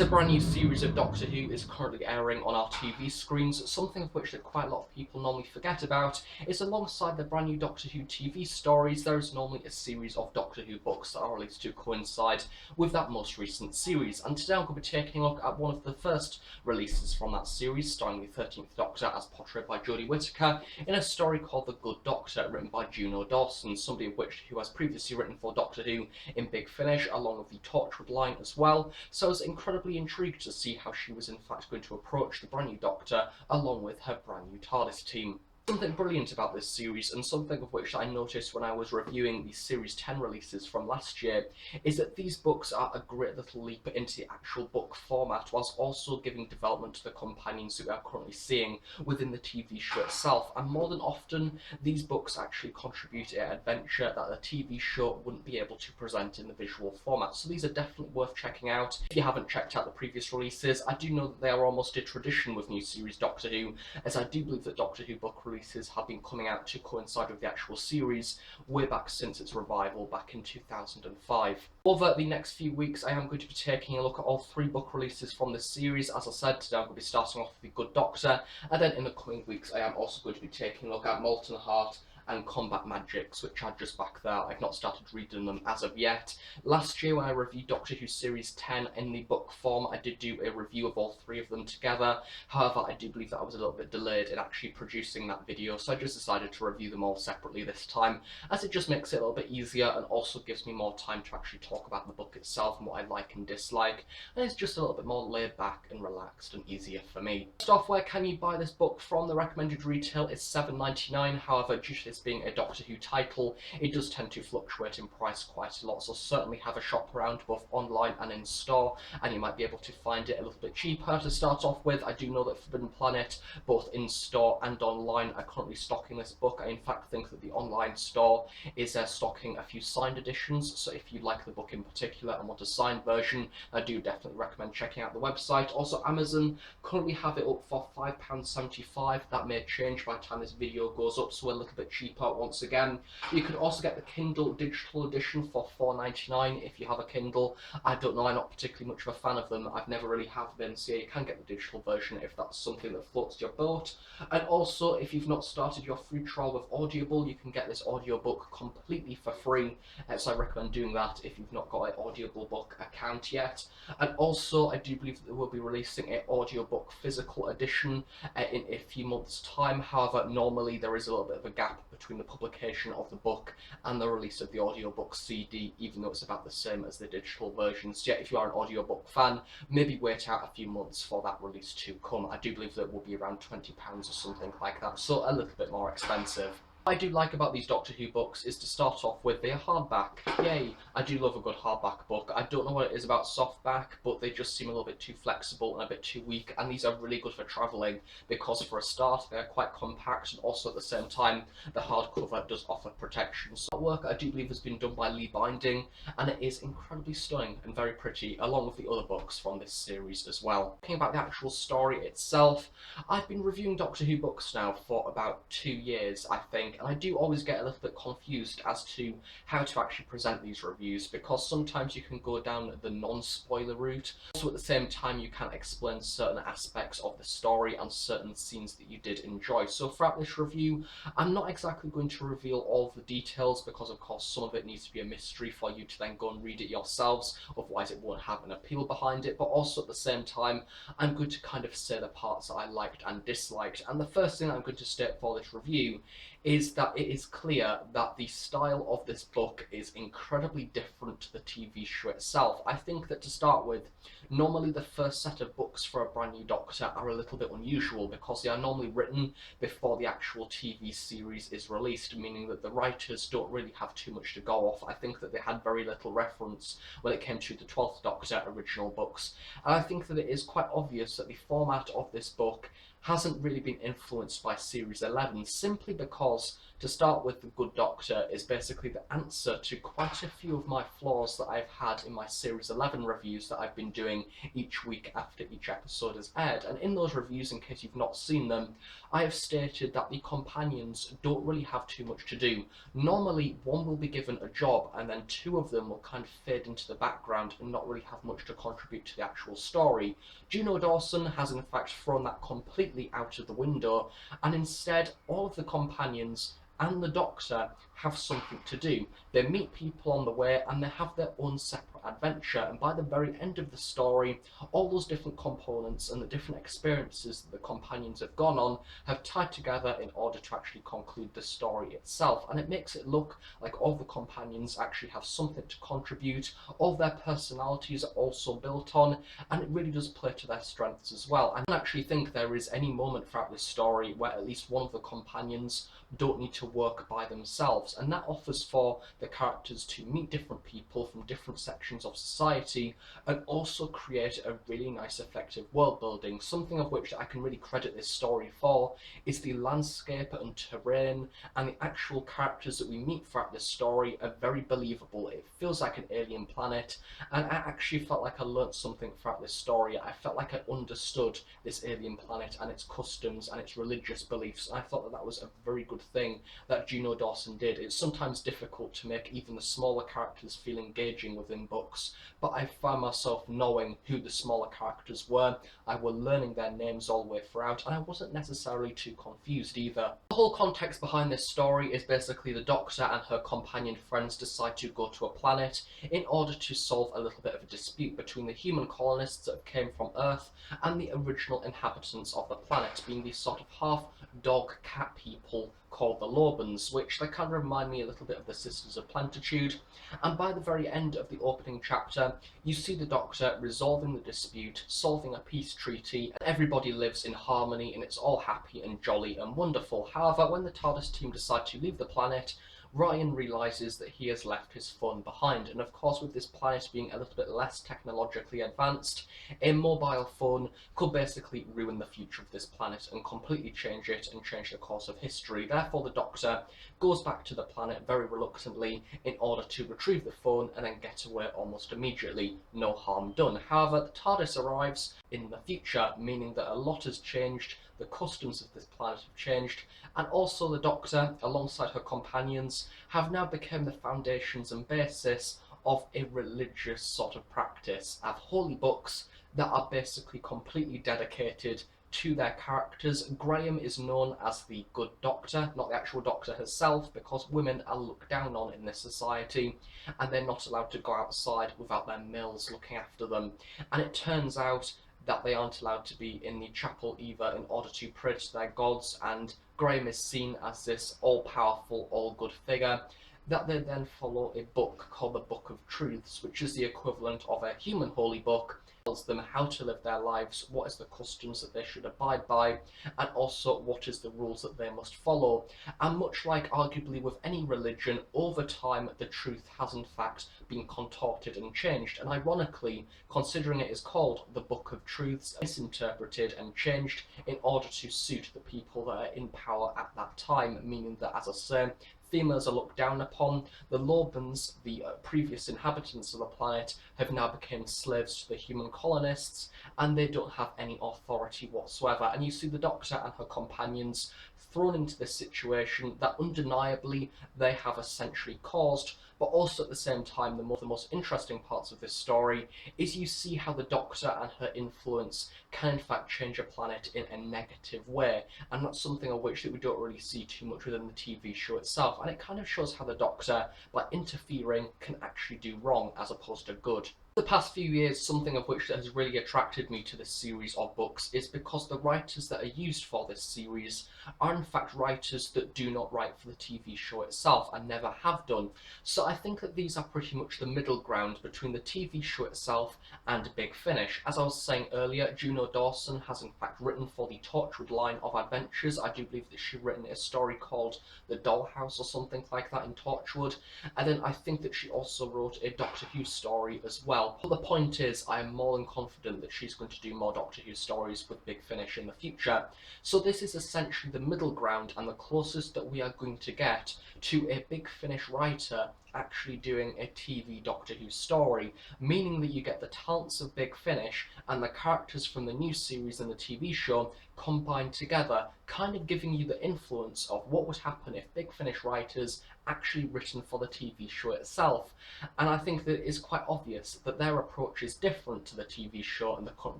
A brand new series of Doctor Who is currently airing on our TV screens, something of which that quite a lot of people normally forget about is alongside the brand new Doctor Who TV stories, there is normally a series of Doctor Who books that are released to coincide with that most recent series. And today I'm going to be taking a look at one of the first releases from that series, starring the 13th Doctor as portrayed by Jodie Whittaker, in a story called The Good Doctor, written by Juno Dawson, somebody who has previously written for Doctor Who in Big Finish, along with the Torchwood line as well. So I was incredibly intrigued to see how she was in fact going to approach the brand new Doctor along with her brand new TARDIS team. Something brilliant about this series, and something of which I noticed when I was reviewing the Series 10 releases from last year, is that these books are a great little leap into the actual book format, whilst also giving development to the companions that we are currently seeing within the TV show itself. And more than often, these books actually contribute an adventure that the TV show wouldn't be able to present in the visual format. So these are definitely worth checking out. If you haven't checked out the previous releases, I do know that they are almost a tradition with new series Doctor Who, as I do believe that Doctor Who book releases have been coming out to coincide with the actual series way back since its revival back in 2005. Over the next few weeks, I am going to be taking a look at all 3 book releases from this series. As I said, today I'm going to be starting off with The Good Doctor, and then in the coming weeks I am also going to be taking a look at Molten Heart and Combat Magics, which are just back there. I've not started reading them as of yet. Last year when I reviewed Doctor Who Series 10 in the book form, I did do a review of all 3 of them together. However, I do believe that I was a little bit delayed in actually producing that video, so I just decided to review them all separately this time, as it just makes it a little bit easier and also gives me more time to actually talk about the book itself and what I like and dislike, and it's just a little bit more laid back and relaxed and easier for me. First off, where can you buy this book from? The recommended retail is $7.99, however, due to this being a Doctor Who title, it does tend to fluctuate in price quite a lot, so certainly have a shop around both online and in store, and you might be able to find it a little bit cheaper to start off with. I do know that Forbidden Planet, both in store and online, are currently stocking this book. I in fact think that the online store is stocking a few signed editions, so if you like the book in particular and want a signed version, I do definitely recommend checking out the website. Also, Amazon currently have it up for £5.75. That may change by the time this video goes up, so a little bit cheaper once again. You can also get the Kindle digital edition for £4.99 if you have a Kindle. I don't know, I'm not particularly much of a fan of them. I've never really have been, so yeah, you can get the digital version if that's something that floats your boat. And also, if you've not started your free trial with Audible, you can get this audiobook completely for free, so I recommend doing that if you've not got an Audible book account yet. And also, I do believe that they will be releasing an audiobook physical edition in a few months' time. However, normally there is a little bit of a gap between the publication of the book and the release of the audiobook CD, even though it's about the same as the digital versions. Yeah, if you are an audiobook fan, maybe wait out a few months for that release to come. I do believe that it will be around £20 or something like that, so a little bit more expensive. What I do like about these Doctor Who books is, to start off with, they're hardback. Yay! I do love a good hardback book. I don't know what it is about softback, but they just seem a little bit too flexible and a bit too weak, and these are really good for travelling because, for a start, they're quite compact, and also at the same time the hardcover does offer protection. So that work I do believe has been done by Lee Binding, and it is incredibly stunning and very pretty, along with the other books from this series as well. Talking about the actual story itself, I've been reviewing Doctor Who books now for about 2 years, I think, and I do always get a little bit confused as to how to actually present these reviews, because sometimes you can go down the non-spoiler route. Also, at the same time, you can explain certain aspects of the story and certain scenes that you did enjoy. So throughout this review, I'm not exactly going to reveal all of the details, because of course some of it needs to be a mystery for you to then go and read it yourselves, otherwise it won't have an appeal behind it. But also at the same time, I'm going to kind of say the parts that I liked and disliked. And the first thing I'm going to state for this review is that it is clear that the style of this book is incredibly different to the TV show itself. I think that, to start with, normally the first set of books for a brand new Doctor are a little bit unusual, because they are normally written before the actual TV series is released, meaning that the writers don't really have too much to go off. I think that they had very little reference when it came to the 12th Doctor original books, and I think that it is quite obvious that the format of this book hasn't really been influenced by Series 11, simply because, to start with, The Good Doctor is basically the answer to quite a few of my flaws that I've had in my Series 11 reviews that I've been doing each week after each episode has aired. And in those reviews, in case you've not seen them, I have stated that the companions don't really have too much to do. Normally, one will be given a job, and then two of them will kind of fade into the background and not really have much to contribute to the actual story. Juno Dawson has in fact thrown that completely out of the window, and instead all of the companions and the Doctor have something to do. They meet people on the way and they have their own separate adventure, and by the very end of the story, all those different components and the different experiences that the companions have gone on have tied together in order to actually conclude the story itself. And it makes it look like all the companions actually have something to contribute, all their personalities are also built on, and it really does play to their strengths as well. I don't actually think there is any moment throughout this story where at least one of the companions don't need to work by themselves, and that offers for the characters to meet different people from different sections of society and also create a really nice effective world building. Something of which I can really credit this story for is the landscape and terrain, and the actual characters that we meet throughout this story are very believable. It feels like an alien planet, and I actually felt like I learnt something throughout this story. I felt like I understood this alien planet and its customs and its religious beliefs, and I thought that that was a very good thing that Juno Dawson did. It's sometimes difficult to make even the smaller characters feel engaging within books, but I found myself knowing who the smaller characters were. I was learning their names all the way throughout, and I wasn't necessarily too confused either. The whole context behind this story is basically the Doctor and her companion friends decide to go to a planet in order to solve a little bit of a dispute between the human colonists that came from Earth and the original inhabitants of the planet, being these sort of half dog cat people called the Lobans, which they kind of remind me a little bit of the Sisters of Plentitude. And by the very end of the opening chapter, you see the Doctor resolving the dispute, solving a peace treaty, and everybody lives in harmony and it's all happy and jolly and wonderful. However, when the TARDIS team decide to leave the planet, Ryan realises that he has left his phone behind, and of course with this planet being a little bit less technologically advanced, a mobile phone could basically ruin the future of this planet and completely change it and change the course of history. Therefore the Doctor goes back to the planet very reluctantly in order to retrieve the phone and then get away almost immediately, no harm done. However, the TARDIS arrives in the future, meaning that a lot has changed, the customs of this planet have changed, and also the Doctor, alongside her companions, have now become the foundations and basis of a religious sort of practice, of holy books that are basically completely dedicated to their characters. Graham is known as the Good Doctor, not the actual Doctor herself, because women are looked down on in this society and they're not allowed to go outside without their males looking after them. And it turns out that they aren't allowed to be in the chapel either in order to pray to their gods, and Graham is seen as this all-powerful, all-good figure that they then follow a book called the Book of Truths, which is the equivalent of a human holy book. It tells them how to live their lives, what is the customs that they should abide by, and also what is the rules that they must follow. And much like arguably with any religion, over time the truth has in fact been contorted and changed, and ironically, considering it is called the Book of Truths, misinterpreted and changed in order to suit the people that are in power at that time, meaning that, as I say, females are looked down upon. The Lobans, the previous inhabitants of the planet, have now become slaves to the human colonists, and they don't have any authority whatsoever. And you see the Doctor and her companions thrown into this situation that undeniably they have essentially caused. But also at the same time, the most interesting parts of this story is you see how the Doctor and her influence can in fact change a planet in a negative way, and that's something of which that we don't really see too much within the TV show itself, and it kind of shows how the Doctor, by interfering, can actually do wrong as opposed to good. The past few years, something of which that has really attracted me to this series of books is because the writers that are used for this series are in fact writers that do not write for the TV show itself and never have done. So I think that these are pretty much the middle ground between the TV show itself and Big Finish. As I was saying earlier, Juno Dawson has in fact written for the Torchwood line of adventures. I do believe that she's written a story called The Dollhouse or something like that in Torchwood, and then I think that she also wrote a Doctor Who story as well. help. But the point is, I am more than confident that she's going to do more Doctor Who stories with Big Finish in the future. So this is essentially the middle ground and the closest that we are going to get to a Big Finish writer actually doing a TV Doctor Who story, meaning that you get the talents of Big Finish and the characters from the new series and the TV show combined together, kind of giving you the influence of what would happen if Big Finish writers actually written for the TV show itself. And I think that it is quite obvious that their approach is different to the TV show and the current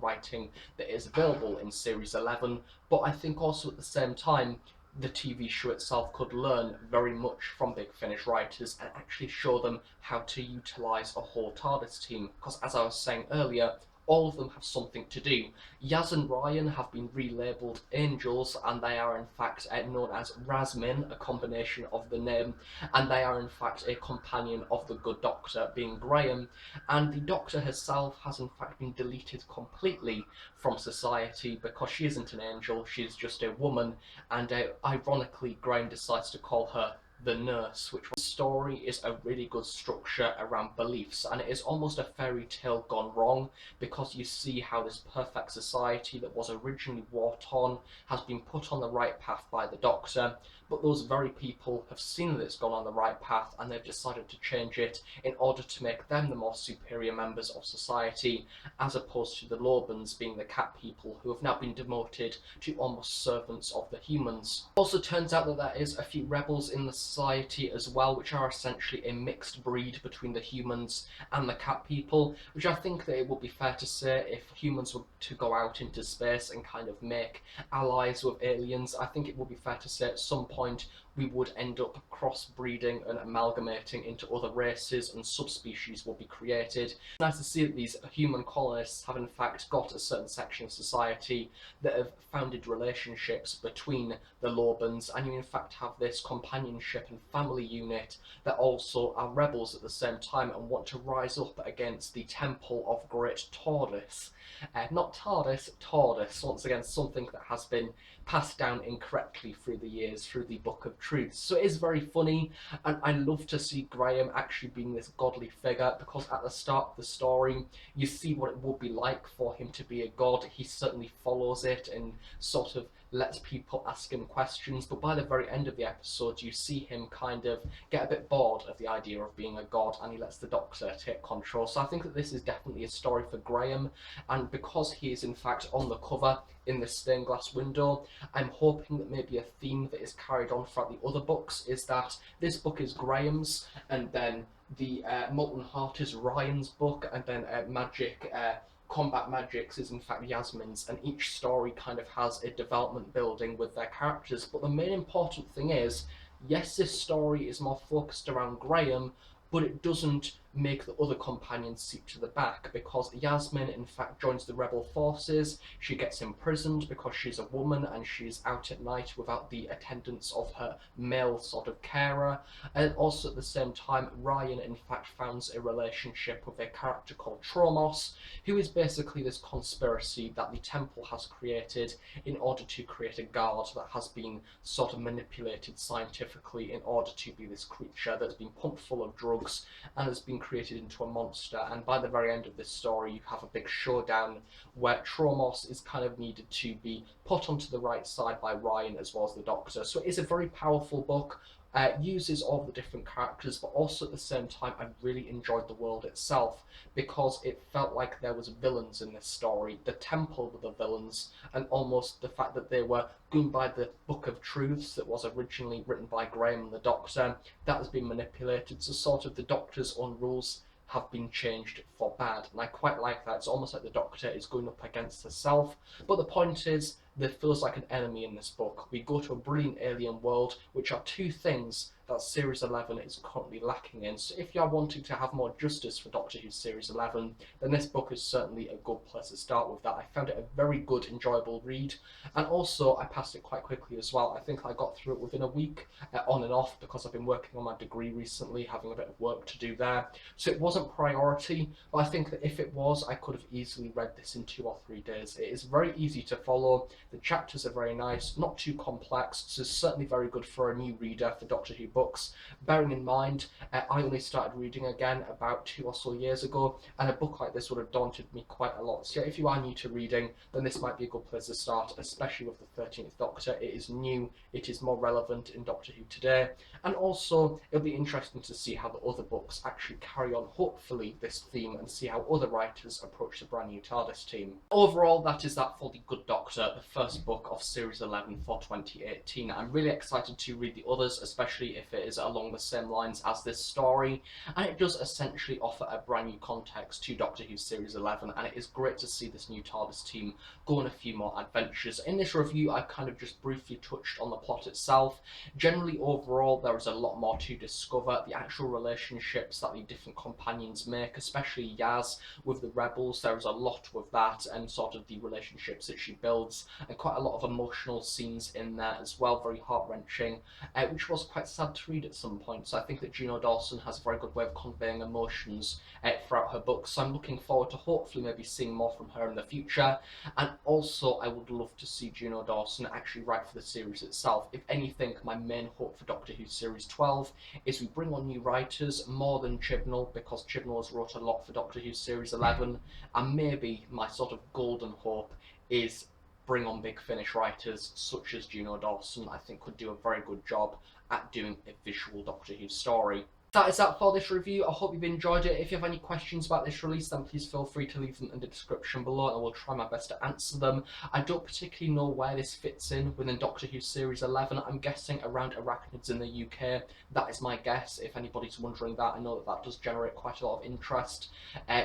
writing that is available in Series 11, but I think also at the same time the TV show itself could learn very much from Big Finish writers and actually show them how to utilise a whole TARDIS team, because as I was saying earlier, all of them have something to do. Yaz and Ryan have been relabelled angels, and they are in fact known as Rasmin, a combination of the name, and they are in fact a companion of the Good Doctor, being Graham, and the Doctor herself has in fact been deleted completely from society because she isn't an angel, she's just a woman, and ironically Graham decides to call her the Nurse, which story is a really good structure around beliefs, and it is almost a fairy tale gone wrong, because you see how this perfect society that was originally war-torn has been put on the right path by the Doctor, but those very people have seen that it's gone on the right path and they've decided to change it in order to make them the more superior members of society, as opposed to the Lobans being the cat people who have now been demoted to almost servants of the humans. It also turns out that there is a few rebels in the society as well, which are essentially a mixed breed between the humans and the cat people, which I think that it would be fair to say if humans were to go out into space and kind of make allies with aliens, I think it would be fair to say at some point we would end up crossbreeding and amalgamating into other races and subspecies will be created. It's nice to see that these human colonists have in fact got a certain section of society that have founded relationships between the Lobans, and you in fact have this companionship and family unit that also are rebels at the same time and want to rise up against the Temple of Great Tordis. Not TARDIS, Tordis, once again something that has been passed down incorrectly through the years through the Book of Truth. So it is very funny, and I love to see Graham actually being this godly figure, because at the start of the story you see what it would be like for him to be a god. He certainly follows it and sort of lets people ask him questions, but by the very end of the episode you see him kind of get a bit bored of the idea of being a god and he lets the Doctor take control. So I think that this is definitely a story for Graham, and because he is in fact on the cover in this stained glass window, I'm hoping that maybe a theme that is carried on throughout the other books is that this book is Graham's, and then the Molten Heart is Ryan's book, and then Combat Magics is in fact Yasmin's, and each story kind of has a development building with their characters. But the main important thing is, yes, this story is more focused around Graham, but it doesn't make the other companions seep to the back, because Yasmin in fact joins the rebel forces. She gets imprisoned because she's a woman and she's out at night without the attendance of her male sort of carer. And also at the same time Ryan in fact founds a relationship with a character called Tromos, who is basically this conspiracy that the temple has created in order to create a guard that has been sort of manipulated scientifically in order to be this creature that's been pumped full of drugs and has been created into a monster. And by the very end of this story you have a big showdown where Tromos is kind of needed to be put onto the right side by Ryan as well as the Doctor. So it is a very powerful book. Uses all the different characters, but also at the same time I really enjoyed the world itself, because it felt like there was villains in this story. The Temple were the villains, and almost the fact that they were going by the Book of Truths that was originally written by Graham and the Doctor, that has been manipulated, so sort of the Doctor's own rules have been changed for bad, and I quite like that. It's almost like the Doctor is going up against herself, but the point is, there feels like an enemy in this book. We go to a brilliant alien world, which are two things that Series 11 is currently lacking in. So if you're wanting to have more justice for Doctor Who Series 11, then this book is certainly a good place to start with that. I found it a very good, enjoyable read, and also I passed it quite quickly as well. I think I got through it within a week, on and off, because I've been working on my degree recently, having a bit of work to do there. So it wasn't priority, but I think that if it was, I could have easily read this in 2 or 3 days. It is very easy to follow. The chapters are very nice, not too complex, so it's certainly very good for a new reader for Doctor Who books. Bearing in mind, I only started reading again about 2 or so years ago, and a book like this would have daunted me quite a lot. So if you are new to reading, then this might be a good place to start, especially with the 13th Doctor. It is new, it is more relevant in Doctor Who today, and also it'll be interesting to see how the other books actually carry on, hopefully, this theme, and see how other writers approach the brand new TARDIS team. Overall, that is that for The Good Doctor, the first book of Series 11 for 2018. I'm really excited to read the others, especially if it is along the same lines as this story, and it does essentially offer a brand new context to Doctor Who Series 11, and it is great to see this new TARDIS team go on a few more adventures. In this review, I've kind of just briefly touched on the plot itself. Generally, overall, there is a lot more to discover. The actual relationships that the different companions make, especially Yaz with the rebels, there is a lot with that, and sort of the relationships that she builds, and quite a lot of emotional scenes in there as well, very heart-wrenching, which was quite sad to read at some point. So I think that Juno Dawson has a very good way of conveying emotions throughout her books, so I'm looking forward to hopefully maybe seeing more from her in the future. And also, I would love to see Juno Dawson actually write for the series itself. If anything, my main hope for Doctor Who Series 12 is we bring on new writers, more than Chibnall, because Chibnall has wrote a lot for Doctor Who Series 11, and maybe my sort of golden hope is bring on Big Finish writers such as Juno Dawson. I think could do a very good job at doing a visual Doctor Who story. That is that for this review. I hope you've enjoyed it. If you have any questions about this release, then please feel free to leave them in the description below, and I will try my best to answer them. I don't particularly know where this fits in within Doctor Who Series 11. I'm guessing around arachnids in the UK. That is my guess, if anybody's wondering that. I know that that does generate quite a lot of interest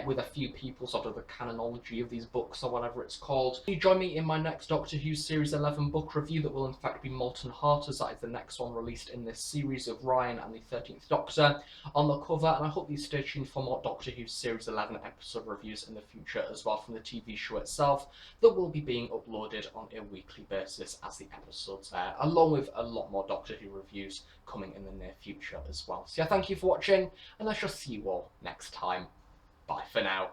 with a few people, sort of the canonology of these books or whatever it's called. You join me in my next Doctor Who Series 11 book review that will in fact be Molten Heart, as that is the next one released in this series of Ryan and the 13th Doctor on the cover, and I hope you stay tuned for more Doctor Who Series 11 episode reviews in the future as well from the TV show itself, that will be being uploaded on a weekly basis as the episodes air, along with a lot more Doctor Who reviews coming in the near future as well. So yeah, thank you for watching, and I shall see you all next time. Bye for now.